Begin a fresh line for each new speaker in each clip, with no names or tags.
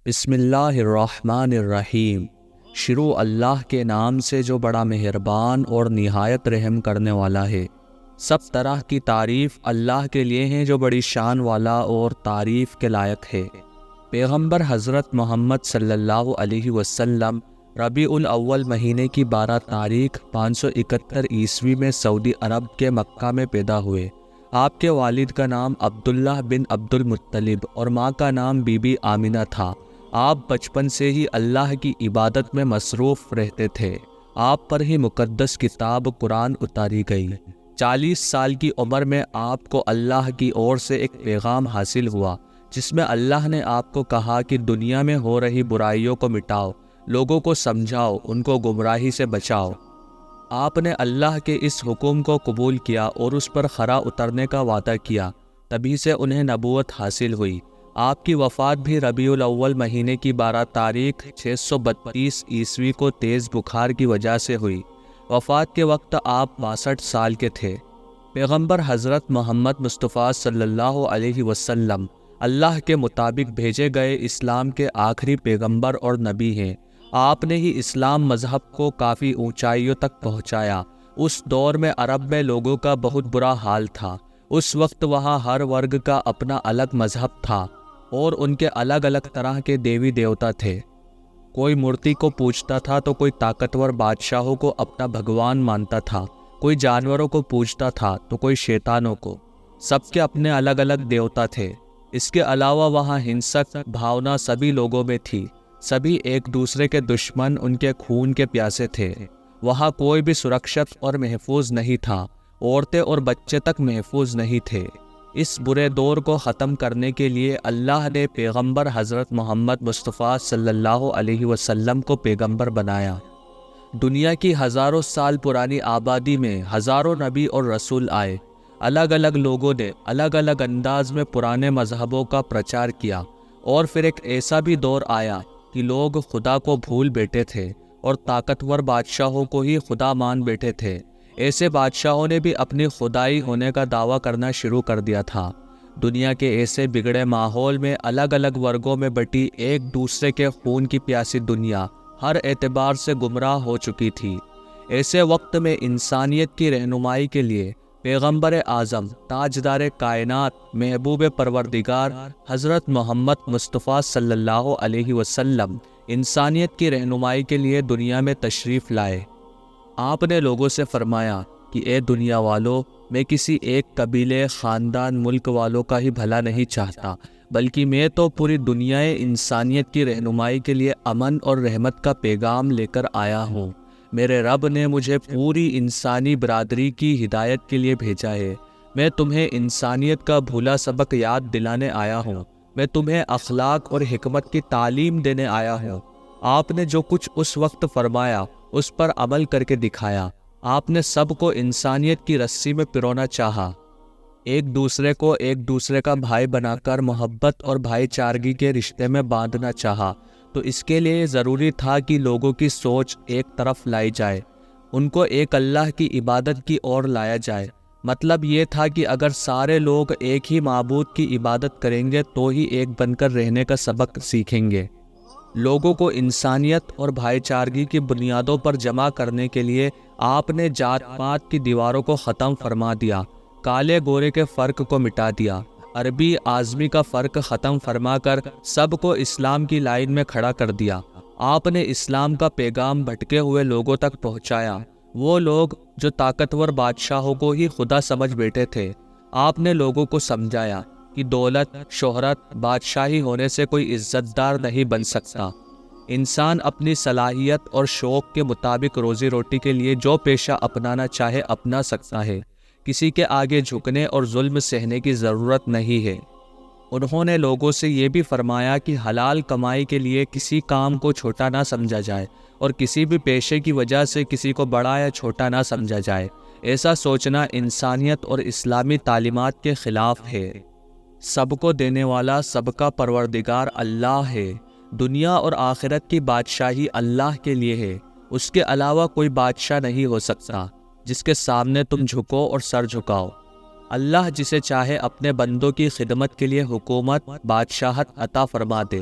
بسم اللہ الرحمن الرحیم۔ شروع اللہ کے نام سے جو بڑا مہربان اور نہایت رحم کرنے والا ہے۔ سب طرح کی تعریف اللہ کے لیے ہیں جو بڑی شان والا اور تعریف کے لائق ہے۔ پیغمبر حضرت محمد صلی اللہ علیہ وسلم ربیع الاول مہینے کی 12 تاریخ 571 عیسوی میں سعودی عرب کے مکہ میں پیدا ہوئے۔ آپ کے والد کا نام عبداللہ بن عبد المطلب اور ماں کا نام بی بی آمنہ تھا۔ آپ بچپن سے ہی اللہ کی عبادت میں مصروف رہتے تھے۔ آپ پر ہی مقدس کتاب قرآن اتاری گئی۔ 40 سال کی عمر میں آپ کو اللہ کی اور سے ایک پیغام حاصل ہوا جس میں اللہ نے آپ کو کہا کہ دنیا میں ہو رہی برائیوں کو مٹاؤ، لوگوں کو سمجھاؤ، ان کو گمراہی سے بچاؤ۔ آپ نے اللہ کے اس حکم کو قبول کیا اور اس پر کھرا اترنے کا وعدہ کیا، تبھی سے انہیں نبوت حاصل ہوئی۔ آپ کی وفات بھی ربیع الاول مہینے کی 12 تاریخ 632 عیسوی کو تیز بخار کی وجہ سے ہوئی۔ وفات کے وقت آپ 62 سال کے تھے۔ پیغمبر حضرت محمد مصطفیٰ صلی اللہ علیہ وسلم اللہ کے مطابق بھیجے گئے اسلام کے آخری پیغمبر اور نبی ہیں۔ آپ نے ہی اسلام مذہب کو کافی اونچائیوں تک پہنچایا۔ اس دور میں عرب میں لوگوں کا بہت برا حال تھا۔ اس وقت وہاں ہر ورگ کا اپنا الگ مذہب تھا اور ان کے الگ الگ طرح کے دیوی دیوتا تھے۔ کوئی مورتی کو پوجتا تھا تو کوئی طاقتور بادشاہوں کو اپنا بھگوان مانتا تھا، کوئی جانوروں کو پوجتا تھا تو کوئی شیطانوں کو۔ سب کے اپنے الگ الگ دیوتا تھے۔ اس کے علاوہ وہاں ہنسک بھاونا سبھی لوگوں میں تھی۔ سبھی ایک دوسرے کے دشمن، ان کے خون کے پیاسے تھے۔ وہاں کوئی بھی سرکشت اور محفوظ نہیں تھا۔ عورتیں اور بچے تک محفوظ نہیں تھے۔ اس برے دور کو ختم کرنے کے لیے اللہ نے پیغمبر حضرت محمد مصطفیٰ صلی اللہ علیہ وسلم کو پیغمبر بنایا۔ دنیا کی ہزاروں سال پرانی آبادی میں ہزاروں نبی اور رسول آئے۔ الگ الگ لوگوں نے الگ الگ انداز میں پرانے مذہبوں کا پرچار کیا، اور پھر ایک ایسا بھی دور آیا کہ لوگ خدا کو بھول بیٹھے تھے اور طاقتور بادشاہوں کو ہی خدا مان بیٹھے تھے۔ ایسے بادشاہوں نے بھی اپنی خدائی ہونے کا دعویٰ کرنا شروع کر دیا تھا۔ دنیا کے ایسے بگڑے ماحول میں الگ الگ ورگوں میں بٹی ایک دوسرے کے خون کی پیاسی دنیا ہر اعتبار سے گمراہ ہو چکی تھی۔ ایسے وقت میں انسانیت کی رہنمائی کے لیے پیغمبر اعظم، تاجدار کائنات، محبوب پروردگار حضرت محمد مصطفیٰ صلی اللہ علیہ وسلم انسانیت کی رہنمائی کے لیے دنیا میں تشریف لائے۔ آپ نے لوگوں سے فرمایا کہ اے دنیا والو، میں کسی ایک قبیلے، خاندان، ملک والوں کا ہی بھلا نہیں چاہتا، بلکہ میں تو پوری دنیا انسانیت کی رہنمائی کے لیے امن اور رحمت کا پیغام لے کر آیا ہوں۔ میرے رب نے مجھے پوری انسانی برادری کی ہدایت کے لیے بھیجا ہے۔ میں تمہیں انسانیت کا بھولا سبق یاد دلانے آیا ہوں۔ میں تمہیں اخلاق اور حکمت کی تعلیم دینے آیا ہوں۔ آپ نے جو کچھ اس وقت فرمایا اس پر عمل کر کے دکھایا۔ آپ نے سب کو انسانیت کی رسی میں پرونا چاہا، ایک دوسرے کو ایک دوسرے کا بھائی بنا کر محبت اور بھائی چارگی کے رشتے میں باندھنا چاہا۔ تو اس کے لیے ضروری تھا کہ لوگوں کی سوچ ایک طرف لائی جائے، ان کو ایک اللہ کی عبادت کی اور لایا جائے۔ مطلب یہ تھا کہ اگر سارے لوگ ایک ہی معبود کی عبادت کریں گے تو ہی ایک بن کر رہنے کا سبق سیکھیں گے۔ لوگوں کو انسانیت اور بھائی چارگی کی بنیادوں پر جمع کرنے کے لیے آپ نے جات پات کی دیواروں کو ختم فرما دیا، کالے گورے کے فرق کو مٹا دیا، عربی اعظمی کا فرق ختم فرما کر سب کو اسلام کی لائن میں کھڑا کر دیا۔ آپ نے اسلام کا پیغام بھٹکے ہوئے لوگوں تک پہنچایا، وہ لوگ جو طاقتور بادشاہوں کو ہی خدا سمجھ بیٹھے تھے۔ آپ نے لوگوں کو سمجھایا کہ دولت، شہرت، بادشاہی ہونے سے کوئی عزت دار نہیں بن سکتا۔ انسان اپنی صلاحیت اور شوق کے مطابق روزی روٹی کے لیے جو پیشہ اپنانا چاہے اپنا سکتا ہے، کسی کے آگے جھکنے اور ظلم سہنے کی ضرورت نہیں ہے۔ انہوں نے لوگوں سے یہ بھی فرمایا کہ حلال کمائی کے لیے کسی کام کو چھوٹا نہ سمجھا جائے اور کسی بھی پیشے کی وجہ سے کسی کو بڑا یا چھوٹا نہ سمجھا جائے۔ ایسا سوچنا انسانیت اور اسلامی تعلیمات کے خلاف ہے۔ سب کو دینے والا سب کا پروردگار اللہ ہے۔ دنیا اور آخرت کی بادشاہی اللہ کے لیے ہے۔ اس کے علاوہ کوئی بادشاہ نہیں ہو سکتا جس کے سامنے تم جھکو اور سر جھکاؤ۔ اللہ جسے چاہے اپنے بندوں کی خدمت کے لیے حکومت، بادشاہت عطا فرما دے۔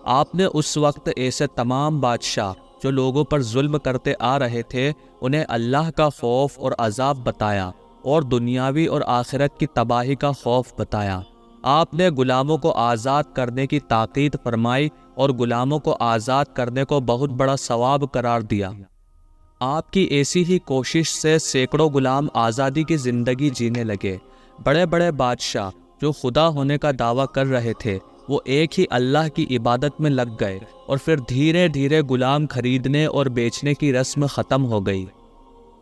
آپ نے اس وقت ایسے تمام بادشاہ جو لوگوں پر ظلم کرتے آ رہے تھے انہیں اللہ کا خوف اور عذاب بتایا اور دنیاوی اور آخرت کی تباہی کا خوف بتایا۔ آپ نے غلاموں کو آزاد کرنے کی تاکید فرمائی اور غلاموں کو آزاد کرنے کو بہت بڑا ثواب قرار دیا۔ آپ کی ایسی ہی کوشش سے سینکڑوں غلام آزادی کی زندگی جینے لگے۔ بڑے بڑے بادشاہ جو خدا ہونے کا دعویٰ کر رہے تھے وہ ایک ہی اللہ کی عبادت میں لگ گئے اور پھر دھیرے دھیرے غلام خریدنے اور بیچنے کی رسم ختم ہو گئی۔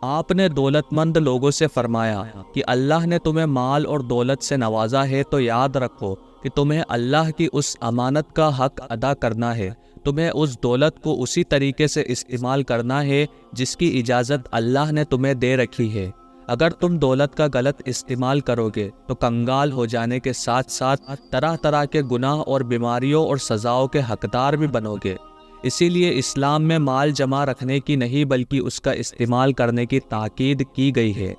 آپ نے دولت مند لوگوں سے فرمایا کہ اللہ نے تمہیں مال اور دولت سے نوازا ہے تو یاد رکھو کہ تمہیں اللہ کی اس امانت کا حق ادا کرنا ہے۔ تمہیں اس دولت کو اسی طریقے سے استعمال کرنا ہے جس کی اجازت اللہ نے تمہیں دے رکھی ہے۔ اگر تم دولت کا غلط استعمال کرو گے تو کنگال ہو جانے کے ساتھ ساتھ طرح طرح کے گناہ اور بیماریوں اور سزاؤں کے حقدار بھی بنو گے۔ اسی لیے اسلام میں مال جمع رکھنے کی نہیں بلکہ اس کا استعمال کرنے کی تاکید کی گئی ہے۔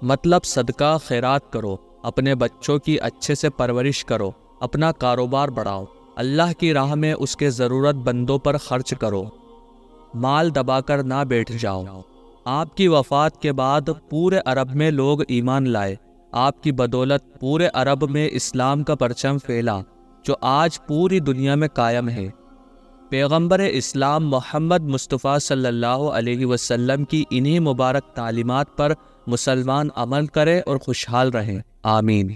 مطلب صدقہ خیرات کرو، اپنے بچوں کی اچھے سے پرورش کرو، اپنا کاروبار بڑھاؤ، اللہ کی راہ میں اس کے ضرورت بندوں پر خرچ کرو، مال دبا کر نہ بیٹھ جاؤ۔ آپ کی وفات کے بعد پورے عرب میں لوگ ایمان لائے۔ آپ کی بدولت پورے عرب میں اسلام کا پرچم پھیلا جو آج پوری دنیا میں قائم ہے۔ پیغمبر اسلام محمد مصطفیٰ صلی اللہ علیہ وسلم کی انہی مبارک تعلیمات پر مسلمان عمل کرے اور خوشحال رہیں۔ آمین۔